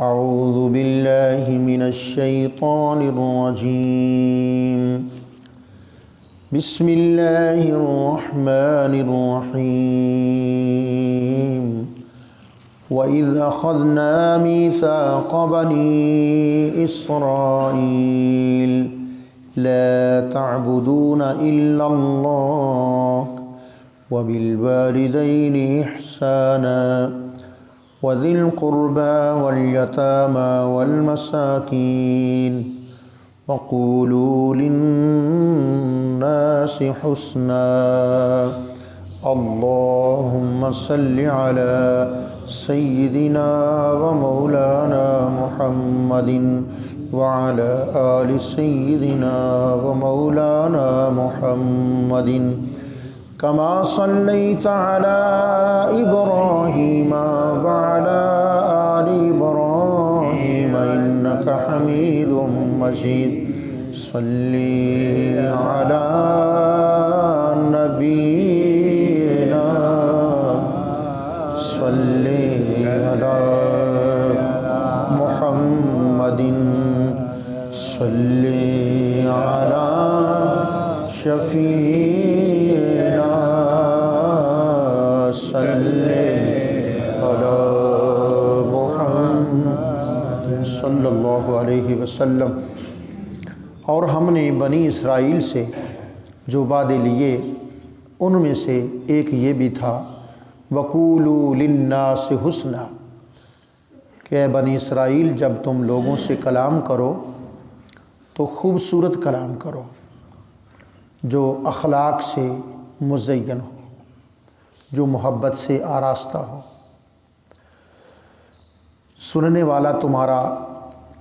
اعوذ باللہ من الشیطان الرجیم بسم اللہ الرحمن الرحیم وَإِذْ أَخَذْنَا مِيثَاقَ بَنِي إِسْرَائِيلَ لَا تَعْبُدُونَ إِلَّا اللَّهَ وَبِالْوَالِدَيْنِ إِحْسَانًا وَذِي الْقُرْبَى وَالْيَتَامَى وَالْمَسَاكِينِ وَقُولُوا لِلنَّاسِ حُسْنًا اللهم صل على سيدنا ومولانا محمد وعلى آل سيدنا ومولانا محمد كما صليت على إبراهيم وعلى آل إبراهيم إنك حميد مجيد صل على نبينا صل على محمد صل على شفيعنا صل على محمد صلی اللہ علیہ وسلم۔ اور ہم نے بنی اسرائیل سے جو وعدے لیے ان میں سے ایک یہ بھی تھا وَقُولُوا لِلنَّاسِ حُسْنًا کہ اے بنی اسرائیل جب تم لوگوں سے کلام کرو تو خوبصورت کلام کرو جو اخلاق سے مزین ہو، جو محبت سے آراستہ ہو، سننے والا تمہارا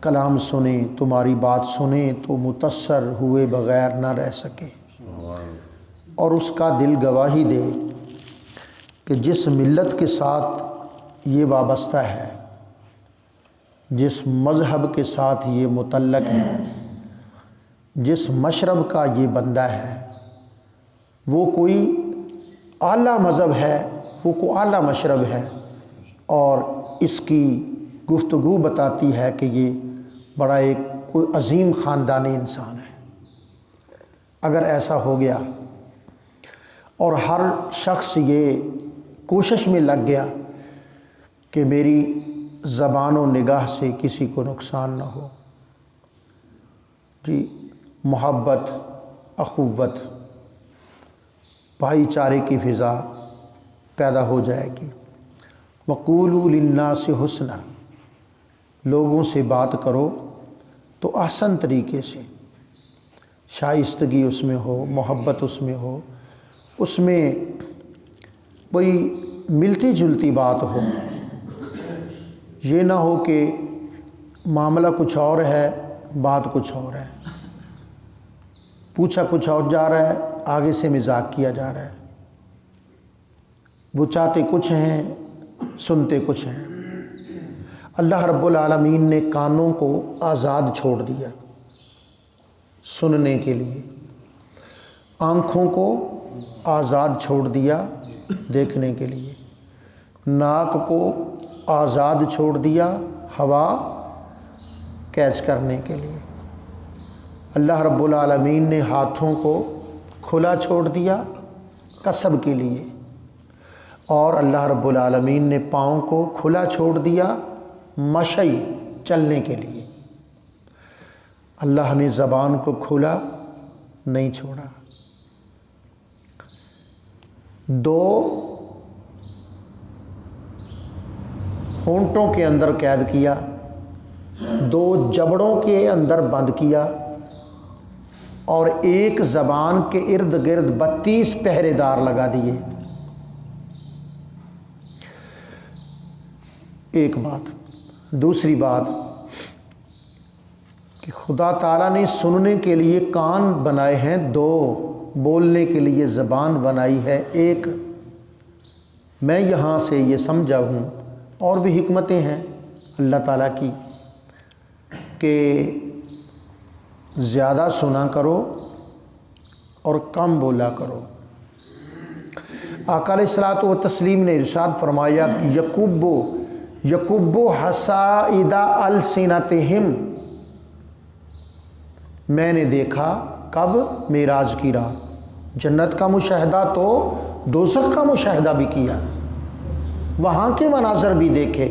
کلام سنے، تمہاری بات سنے تو متاثر ہوئے بغیر نہ رہ سکے، اور اس کا دل گواہی دے کہ جس ملت کے ساتھ یہ وابستہ ہے، جس مذہب کے ساتھ یہ متعلق ہے، جس مشرب کا یہ بندہ ہے، وہ کوئی اعلیٰ مذہب ہے، وہ کوئی اعلیٰ مشرب ہے، اور اس کی گفتگو بتاتی ہے کہ یہ بڑا ایک کوئی عظیم خاندانی انسان ہے۔ اگر ایسا ہو گیا اور ہر شخص یہ کوشش میں لگ گیا کہ میری زبان و نگاہ سے کسی کو نقصان نہ ہو، جی محبت، اخوت، بھائی چارے کی فضا پیدا ہو جائے گی۔ وَقُولُوا لِلنَّاسِ حُسْنًا، لوگوں سے بات کرو تو احسن طریقے سے، شائستگی اس میں ہو، محبت اس میں ہو، اس میں کوئی ملتی جلتی بات ہو، یہ نہ ہو کہ معاملہ کچھ اور ہے بات کچھ اور ہے، پوچھا کچھ اور جا رہا ہے آگے سے مذاق کیا جا رہا ہے، وہ چاہتے کچھ ہیں سنتے کچھ ہیں۔ اللہ رب العالمین نے کانوں کو آزاد چھوڑ دیا سننے کے لیے، آنکھوں کو آزاد چھوڑ دیا دیکھنے کے لیے، ناک کو آزاد چھوڑ دیا ہوا کیچ کرنے کے لیے، اللہ رب العالمین نے ہاتھوں کو کھلا چھوڑ دیا کسب کے لیے، اور اللہ رب العالمین نے پاؤں کو کھلا چھوڑ دیا مشی چلنے کے لیے۔ اللہ نے زبان کو کھلا نہیں چھوڑا، دو ہونٹوں کے اندر قید کیا، دو جبڑوں کے اندر بند کیا، اور ایک زبان کے ارد گرد 32 پہرے دار لگا دیے۔ ایک بات۔ دوسری بات کہ خدا تعالیٰ نے سننے کے لیے کان بنائے ہیں دو، بولنے کے لیے زبان بنائی ہے ایک۔ میں یہاں سے یہ سمجھا ہوں، اور بھی حکمتیں ہیں اللہ تعالیٰ کی، کہ زیادہ سنا کرو اور کم بولا کرو۔ آقا علیہ الصلوۃ والتسلیم نے ارشاد فرمایا یکب یکب حصائد السنتہم، میں نے دیکھا کب؟ معراج کی رات۔ جنت کا مشاہدہ تو دوزخ کا مشاہدہ بھی کیا، وہاں کے مناظر بھی دیکھے۔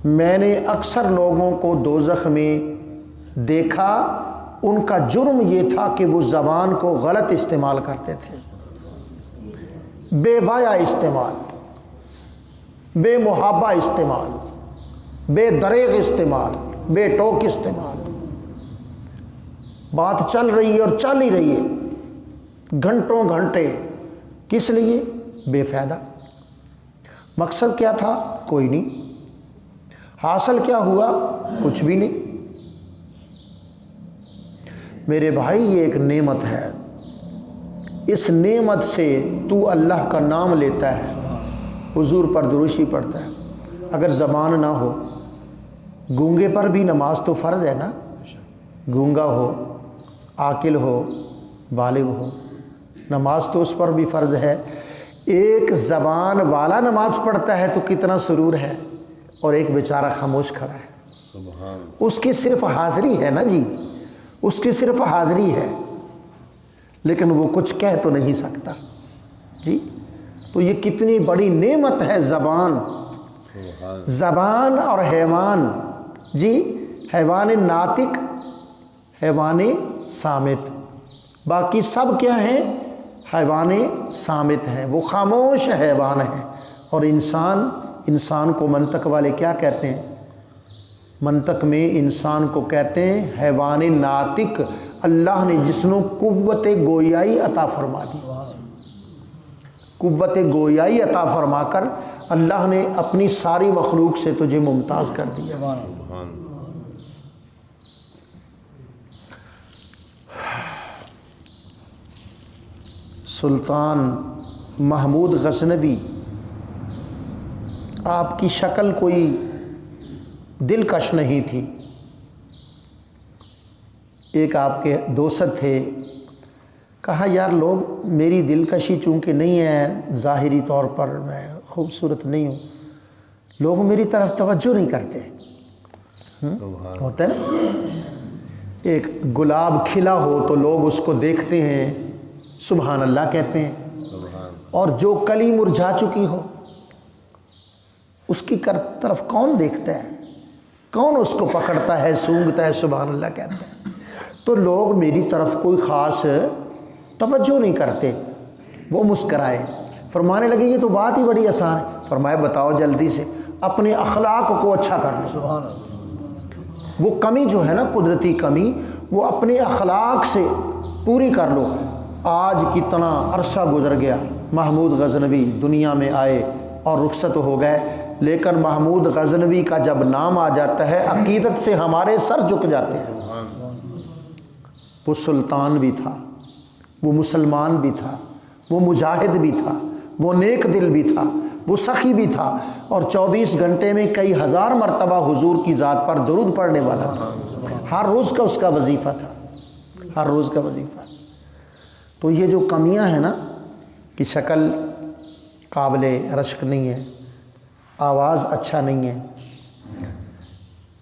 میں نے اکثر لوگوں کو دوزخ میں دیکھا، ان کا جرم یہ تھا کہ وہ زبان کو غلط استعمال کرتے تھے، بے بایا استعمال، بے محابہ استعمال، بے دریغ استعمال، بے ٹوک استعمال۔ بات چل رہی ہے اور چل ہی رہی ہے گھنٹوں گھنٹے، کس لیے؟ بے فائدہ۔ مقصد کیا تھا؟ کوئی نہیں۔ حاصل کیا ہوا؟ کچھ بھی نہیں۔ میرے بھائی یہ ایک نعمت ہے، اس نعمت سے تو اللہ کا نام لیتا ہے، حضور پر دروشی پڑھتا ہے۔ اگر زبان نہ ہو، گونگے پر بھی نماز تو فرض ہے نا، گونگا ہو، عاقل ہو، بالغ ہو، نماز تو اس پر بھی فرض ہے۔ ایک زبان والا نماز پڑھتا ہے تو کتنا سرور ہے، اور ایک بیچارہ خاموش کھڑا ہے، اس کی صرف حاضری ہے نا جی، اس کی صرف حاضری ہے، لیکن وہ کچھ کہہ تو نہیں سکتا جی۔ تو یہ کتنی بڑی نعمت ہے زبان۔ زبان اور حیوان جی، حیوان ناطق، حیوان صامت، باقی سب کیا ہیں؟ حیوان صامت ہیں، وہ خاموش حیوان ہیں۔ اور انسان کو منطق والے کیا کہتے ہیں؟ منطق میں انسان کو کہتے ہیں حیوان ناطق۔ اللہ نے جس کو قوت گویائی عطا فرما دی، قوت گویائی عطا فرما کر اللہ نے اپنی ساری مخلوق سے تجھے ممتاز کر دیا۔ سلطان محمود غزنوی، آپ کی شکل کوئی دلکش نہیں تھی۔ ایک آپ کے دوست تھے، کہا یار لوگ میری دلکشی چونکہ نہیں ہے، ظاہری طور پر میں خوبصورت نہیں ہوں، لوگ میری طرف توجہ نہیں کرتے۔ ہوتا ہے نا، ایک گلاب کھلا ہو تو لوگ اس کو دیکھتے ہیں، سبحان اللہ کہتے ہیں، اور جو کلی مرجھا چکی ہو اس کی طرف کون دیکھتا ہے؟ کون اس کو پکڑتا ہے، سونگھتا ہے، سبحان اللہ کہتا ہے؟ تو لوگ میری طرف کوئی خاص توجہ نہیں کرتے۔ وہ مسکرائے، فرمانے لگے یہ تو بات ہی بڑی آسان ہے۔ فرمایا بتاؤ جلدی سے، اپنے اخلاق کو اچھا کر لو۔ وہ کمی جو ہے نا، قدرتی کمی، وہ اپنے اخلاق سے پوری کر لو۔ آج کتنا عرصہ گزر گیا، محمود غزنوی دنیا میں آئے اور رخصت ہو گئے، لیکن محمود غزنوی کا جب نام آ جاتا ہے عقیدت سے ہمارے سر جھک جاتے ہیں۔ وہ سلطان بھی تھا، وہ مسلمان بھی تھا، وہ مجاہد بھی تھا، وہ نیک دل بھی تھا، وہ سخی بھی تھا، اور 24 گھنٹے میں کئی ہزار مرتبہ حضور کی ذات پر درود پڑھنے والا تھا۔ ہر روز کا اس کا وظیفہ تھا، ہر روز کا وظیفہ۔ تو یہ جو کمیاں ہیں نا، کہ شکل قابل رشک نہیں ہے، آواز اچھا نہیں ہے،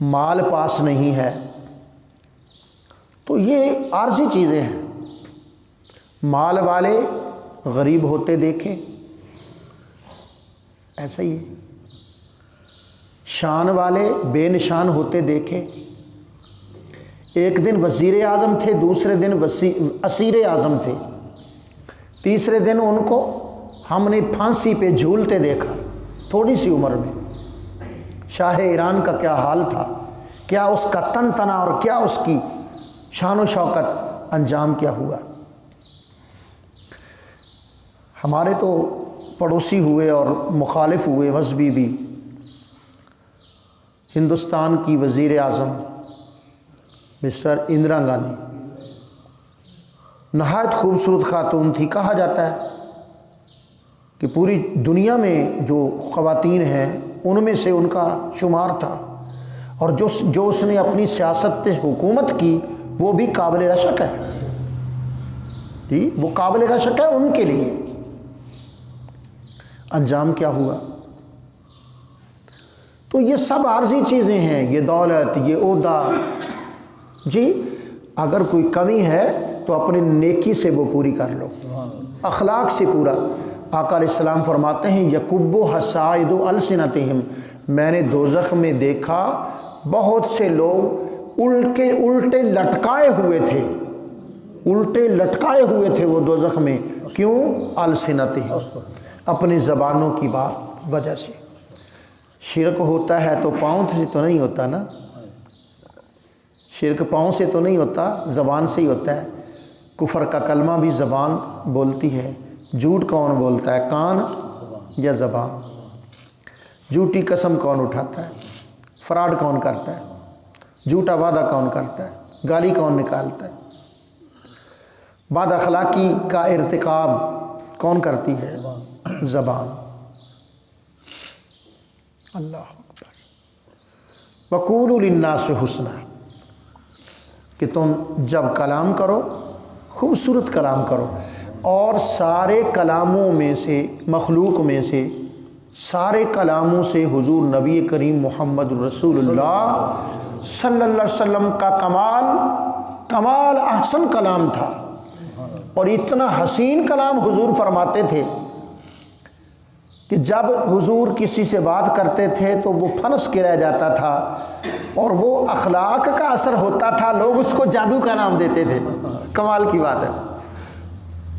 مال پاس نہیں ہے، تو یہ عارضی چیزیں ہیں۔ مال والے غریب ہوتے دیکھے، ایسا ہی ہے۔ شان والے بے نشان ہوتے دیکھے۔ ایک دن وزیر اعظم تھے، دوسرے دن اسیر اعظم تھے، تیسرے دن ان کو ہم نے پھانسی پہ جھولتے دیکھا، تھوڑی سی عمر میں۔ شاہ ایران کا کیا حال تھا، کیا اس کا تن تنا اور کیا اس کی شان و شوکت، انجام کیا ہوا۔ ہمارے تو پڑوسی ہوئے اور مخالف ہوئے مذہبی بھی، ہندوستان کی وزیر اعظم مسٹر اندرا گاندھی، نہایت خوبصورت خاتون تھی۔ کہا جاتا ہے کہ پوری دنیا میں جو خواتین ہیں ان میں سے ان کا شمار تھا، اور جو اس نے اپنی سیاست پہ حکومت کی وہ بھی قابل رشک ہے جی، وہ قابل رشک ہے ان کے لیے۔ انجام کیا ہوا؟ تو تو یہ سب عارضی چیزیں ہیں، یہ دولت، یہ عہدہ، جی اگر کوئی کمی ہے تو اپنی نیکی سے وہ پوری کر لو، اخلاق سے پورا۔ آقا علیہ السلام فرماتے ہیں یکب حصائد السنتہم، میں نے دوزخ میں دیکھا بہت سے لوگ الٹے لٹکائے ہوئے تھے، الٹے لٹکائے ہوئے تھے وہ دوزخ میں، کیوں؟ السنتہم، اپنی زبانوں کی وجہ سے۔ شرک ہوتا ہے تو پاؤں سے تو نہیں ہوتا نا، شرک پاؤں سے تو نہیں ہوتا، زبان سے ہی ہوتا ہے۔ کفر کا کلمہ بھی زبان بولتی ہے، جھوٹ کون بولتا ہے، کان یا زبان؟ جھوٹی قسم کون اٹھاتا ہے، فراڈ کون کرتا ہے، جھوٹا وعدہ کون کرتا ہے، گالی کون نکالتا ہے، بد اخلاقی کا ارتکاب کون کرتی ہے، زبان۔ اللہ اکبر۔ وقولوا للناس حسنا، کہ تم جب کلام کرو خوبصورت کلام کرو، اور سارے کلاموں میں سے، مخلوق میں سے سارے کلاموں سے حضور نبی کریم محمد رسول اللہ صلی اللہ علیہ وسلم کا کمال احسن کلام تھا، اور اتنا حسین کلام حضور فرماتے تھے کہ جب حضور کسی سے بات کرتے تھے تو وہ پھنس کے رہ جاتا تھا، اور وہ اخلاق کا اثر ہوتا تھا، لوگ اس کو جادو کا نام دیتے تھے۔ کمال کی بات ہے،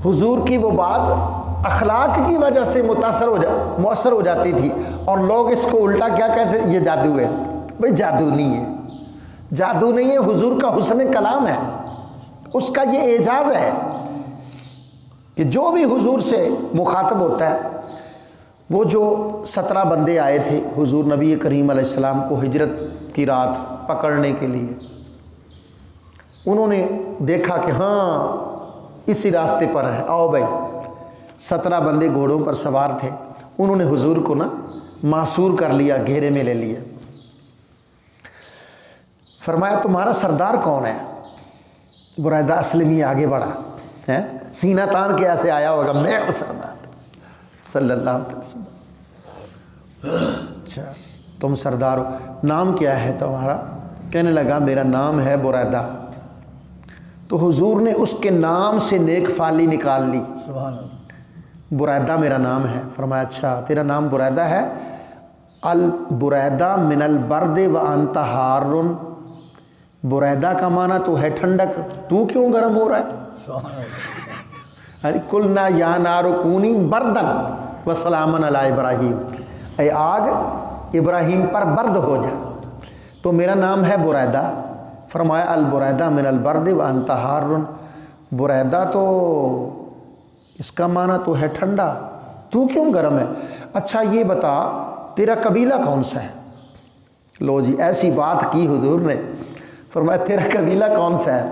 حضور کی وہ بات اخلاق کی وجہ سے مؤثر ہو جاتی تھی، اور لوگ اس کو الٹا کیا کہتے ہیں، یہ جادو ہے۔ بھئی جادو نہیں ہے، جادو نہیں ہے، حضور کا حسن کلام ہے، اس کا یہ اعجاز ہے کہ جو بھی حضور سے مخاطب ہوتا ہے، وہ جو 17 بندے آئے تھے حضور نبی کریم علیہ السلام کو ہجرت کی رات پکڑنے کے لیے، انہوں نے دیکھا کہ ہاں اسی راستے پر ہے، آؤ بھائی۔ 17 بندے گھوڑوں پر سوار تھے، انہوں نے حضور کو نا معصور کر لیا، گھیرے میں لے لیا۔ فرمایا تمہارا سردار کون ہے؟ برائدہ اسلمی آگے بڑھا ہے، سینہ تان کے ایسے آیا ہوگا، میں ہوں سردار صلی اللہ علیہ وسلم۔ اچھا تم سردار ہو، نام کیا ہے تمہارا؟ کہنے لگا میرا نام ہے برائدہ۔ تو حضور نے اس کے نام سے نیک فالی نکال لی، برائدہ میرا نام ہے۔ فرمایا اچھا تیرا نام برائدہ ہے؟ البریدہ من البرد وانت حار، برائدہ کا معنی تو ہے ٹھنڈک، تو کیوں گرم ہو رہا ہے؟ قلنا یا نار کونی بردن وسلاما علی ابراہیم، اے آگ ابراہیم پر برد ہو جا۔ تو میرا نام ہے برائدہ۔ فرمایا البریدہ من البرد وانت حار، برائدہ تو اس کا معنی تو ہے ٹھنڈا، تو کیوں گرم ہے؟ اچھا یہ بتا تیرا قبیلہ کون سا ہے؟ لو جی ایسی بات کی حضور نے، فرمایا تیرا قبیلہ کون سا ہے؟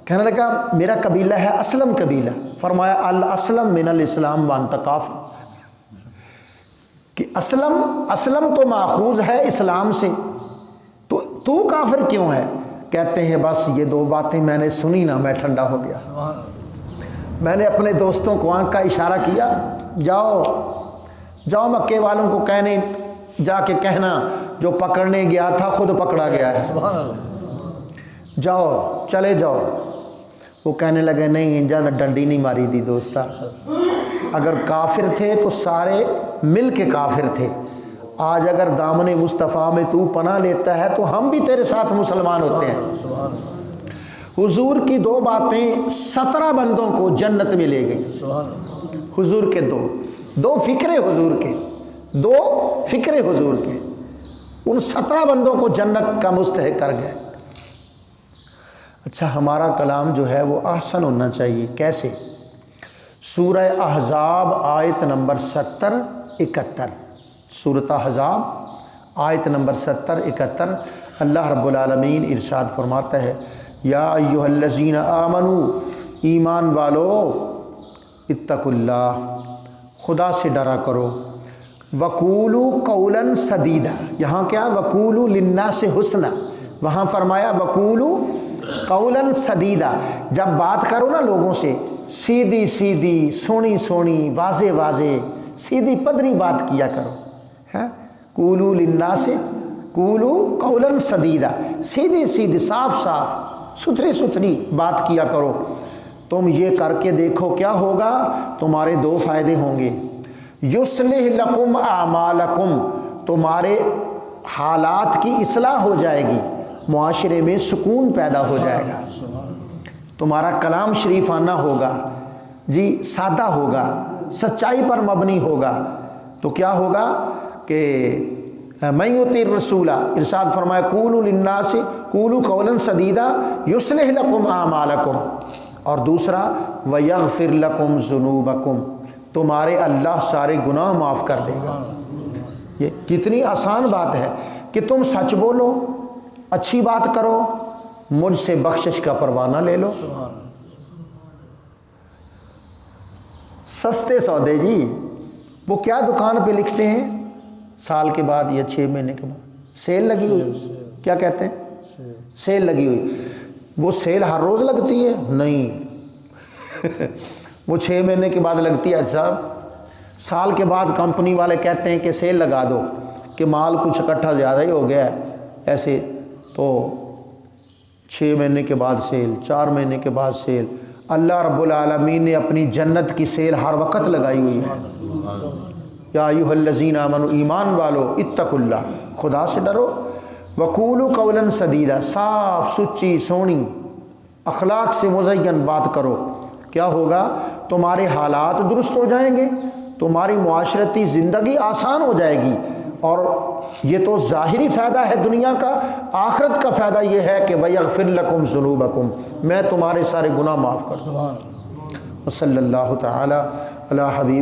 کہنے لگا میرا قبیلہ ہے اسلم قبیلہ۔ فرمایا الاسلم من الاسلام وانت کافر، کہ اسلم تو ماخوذ ہے اسلام سے، تو کافر کیوں ہے؟ کہتے ہیں بس یہ 2 باتیں میں نے سنی نا، میں ٹھنڈا ہو گیا۔ میں نے اپنے دوستوں کو آنکھ کا اشارہ کیا، جاؤ مکے والوں کو کہنے، جا کے کہنا جو پکڑنے گیا تھا خود پکڑا گیا ہے، جاؤ چلے جاؤ۔ وہ کہنے لگے نہیں جانا، ڈنڈی نہیں ماری دی دوستا، اگر کافر تھے تو سارے مل کے کافر تھے، آج اگر دامن مصطفیٰ میں تو پناہ لیتا ہے تو ہم بھی تیرے ساتھ مسلمان ہوتے ہیں۔ حضور کی 2 باتیں 17 بندوں کو جنت میں لے گئی، حضور کے دو فکرے حضور کے، 2 فکرے حضور کے، ان 17 بندوں کو جنت کا مستحق کر گئے۔ اچھا ہمارا کلام جو ہے وہ احسن ہونا چاہیے، کیسے؟ سورہ احزاب آیت نمبر 70-71، سورۃ احزاب آیت نمبر 70-71، اللہ رب العالمین ارشاد فرماتا ہے یا ایھا الذین آمنوا، ایمان والو، اتقوا اللہ، خدا سے ڈرا کرو، وقولوا قولا سدیدا، یہاں کیا وقولوا للناس حسنا، وہاں فرمایا وقولوا قولا سدیدا، جب بات کرو نا لوگوں سے سیدھی سیدھی، سونی سونی، واضح واضح، سیدھی پدری بات کیا کرو۔ قولوا للناس قولو قولا سدیدا، سیدھے سیدھے صاف صاف ستھری ستھری بات کیا کرو۔ تم یہ کر کے دیکھو کیا ہوگا، تمہارے دو فائدے ہوں گے۔ یصلح لکم اعمالکم، تمہارے حالات کی اصلاح ہو جائے گی، معاشرے میں سکون پیدا ہو جائے گا، تمہارا کلام شریفانہ ہوگا، جی سادہ ہوگا، سچائی پر مبنی ہوگا، تو کیا ہوگا کہ من یطع الرسول، ارشاد فرمایا قولوا للناس قولوا قولا سدیدا یصلح لکم اعمالکم، اور دوسرا ویغفر لکم ذنوبکم، تمہارے اللہ سارے گناہ معاف کر دے گا۔ یہ کتنی آسان بات ہے کہ تم سچ بولو، اچھی بات کرو، مجھ سے بخشش کا پروانہ لے لو۔ سستے سودے جی، وہ کیا دکان پہ لکھتے ہیں سال کے بعد یا 6 مہینے کے بعد سیل لگی ہوئی، کیا کہتے ہیں سیل لگی ہوئی۔ وہ سیل ہر روز لگتی ہے؟ نہیں وہ 6 مہینے کے بعد لگتی ہے صاحب۔ سال کے بعد کمپنی والے کہتے ہیں کہ سیل لگا دو، کہ مال کچھ اکٹھا زیادہ ہی ہو گیا ہے ایسے، تو 6 مہینے کے بعد سیل، 4 مہینے کے بعد سیل۔ اللہ رب العالمین نے اپنی جنت کی سیل ہر وقت لگائی ہوئی ہے۔ یا ایھا الذین آمنوا، ایمان والو، اتقوا اللہ، خدا سے ڈرو، وقولوا قولا سدیدا، صاف سچی سونی اخلاق سے مزین بات کرو، کیا ہوگا، تمہارے حالات درست ہو جائیں گے، تمہاری معاشرتی زندگی آسان ہو جائے گی، اور یہ تو ظاہری فائدہ ہے دنیا کا، آخرت کا فائدہ یہ ہے کہ وَيَغْفِرْ لَكُمْ ذُنُوبَكُمْ، میں تمہارے سارے گناہ معاف کر دوں۔ وصلی اللہ تعالی علی حبیب